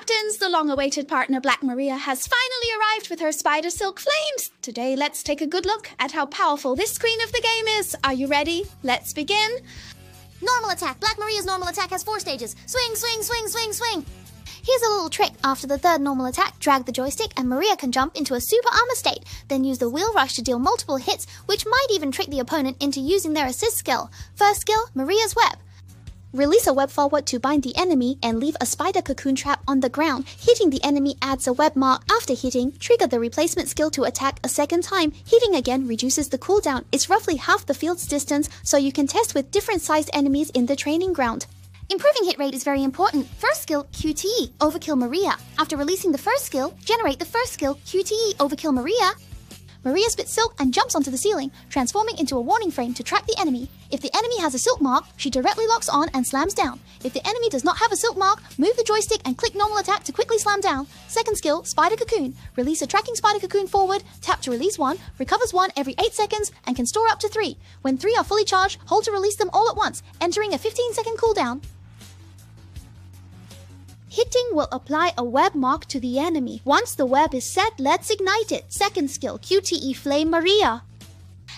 Captains, the long-awaited partner Black Maria has finally arrived with her spider silk flames. Today, let's take a good look at how powerful this queen of the game is. Are you ready? Let's begin. Normal attack. Black Maria's normal attack has 4 stages. Swing, swing, swing, swing, swing. Here's a little trick. After the 3rd normal attack, drag the joystick and Maria can jump into a super armor state. Then use the wheel rush to deal multiple hits, which might even trick the opponent into using their assist skill. First skill, Maria's web. Release a web forward to bind the enemy and leave a spider cocoon trap on the ground. Hitting the enemy adds a web mark. After hitting, trigger the replacement skill to attack a second time. Hitting again reduces the cooldown. It's roughly half the field's distance, so you can test with different sized enemies in the training ground. Improving hit rate is very important. First skill, QTE, Overkill Maria. After releasing the first skill, generate the first skill, QTE, Overkill Maria. Maria spits silk and jumps onto the ceiling, transforming into a warning frame to track the enemy. If the enemy has a silk mark, she directly locks on and slams down. If the enemy does not have a silk mark, move the joystick and click normal attack to quickly slam down. Second skill, Spider Cocoon. Release a tracking spider cocoon forward, tap to release 1, recovers 1 every 8 seconds, and can store up to 3. When 3 are fully charged, hold to release them all at once, entering a 15-second cooldown. Hitting will apply a web mark to the enemy. Once the web is set, let's ignite it. Second skill, QTE Flame Maria.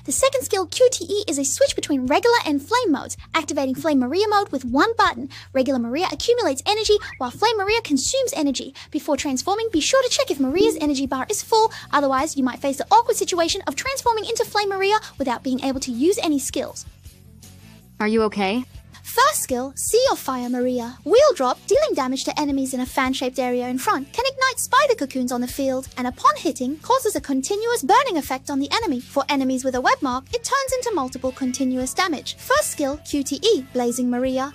The second skill, QTE, is a switch between regular and flame modes, activating Flame Maria mode with 1 button. Regular Maria accumulates energy, while Flame Maria consumes energy. Before transforming, be sure to check if Maria's energy bar is full, otherwise you might face the awkward situation of transforming into Flame Maria without being able to use any skills. Are you okay? First skill, Sea of Fire Maria. Wheel drop, dealing damage to enemies in a fan-shaped area in front, can ignite spider cocoons on the field, and upon hitting, causes a continuous burning effect on the enemy. For enemies with a web mark, it turns into multiple continuous damage. First skill, QTE, Blazing Maria.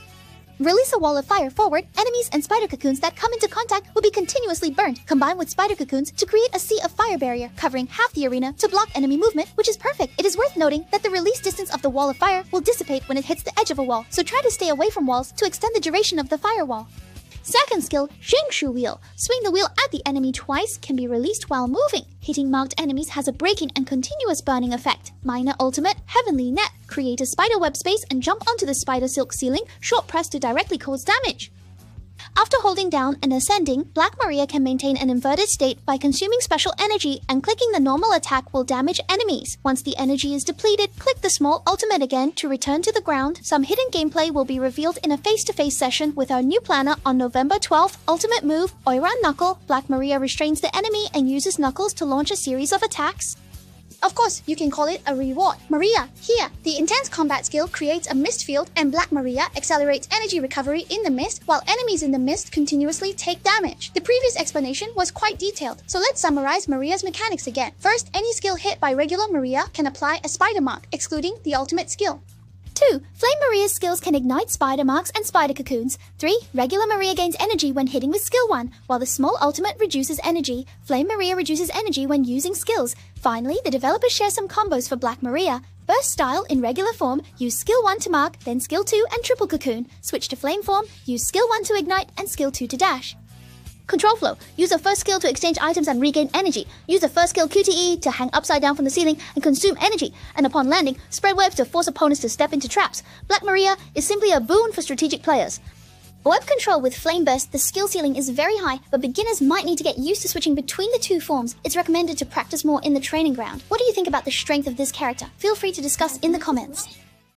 Release a wall of fire forward, enemies and spider cocoons that come into contact will be continuously burned, combined with spider cocoons to create a sea of fire barrier covering half the arena to block enemy movement, which is perfect. It is worth noting that the release distance of the wall of fire will dissipate when it hits the edge of a wall, so try to stay away from walls to extend the duration of the firewall. Second skill, Jingshu Wheel. Swing the wheel at the enemy twice, can be released while moving. Hitting marked enemies has a breaking and continuous burning effect. Minor ultimate, Heavenly Net. Create a spider web space and jump onto the spider silk ceiling, short press to directly cause damage. After holding down and ascending, Black Maria can maintain an inverted state by consuming special energy, and clicking the normal attack will damage enemies. Once the energy is depleted, click the small ultimate again to return to the ground. Some hidden gameplay will be revealed in a face-to-face session with our new planner on November 12th. Ultimate move, Oira Knuckle. Black Maria restrains the enemy and uses Knuckles to launch a series of attacks. Of course, you can call it a reward. Maria, here. The intense combat skill creates a mist field, and Black Maria accelerates energy recovery in the mist, while enemies in the mist continuously take damage. The previous explanation was quite detailed, so let's summarize Maria's mechanics again. First, any skill hit by regular Maria can apply a spider mark, excluding the ultimate skill. 2. Flame Maria's skills can ignite spider marks and spider cocoons. 3. Regular Maria gains energy when hitting with skill 1, while the small ultimate reduces energy. Flame Maria reduces energy when using skills. Finally, the developers share some combos for Black Maria. Burst style in regular form, use skill 1 to mark, then skill 2 and triple cocoon. Switch to flame form, use skill 1 to ignite and skill 2 to dash. Control flow. Use the first skill to exchange items and regain energy. Use the first skill QTE to hang upside down from the ceiling and consume energy. And upon landing, spread webs to force opponents to step into traps. Black Maria is simply a boon for strategic players. Web control with Flame Burst, the skill ceiling is very high, but beginners might need to get used to switching between the 2 forms. It's recommended to practice more in the training ground. What do you think about the strength of this character? Feel free to discuss in the comments.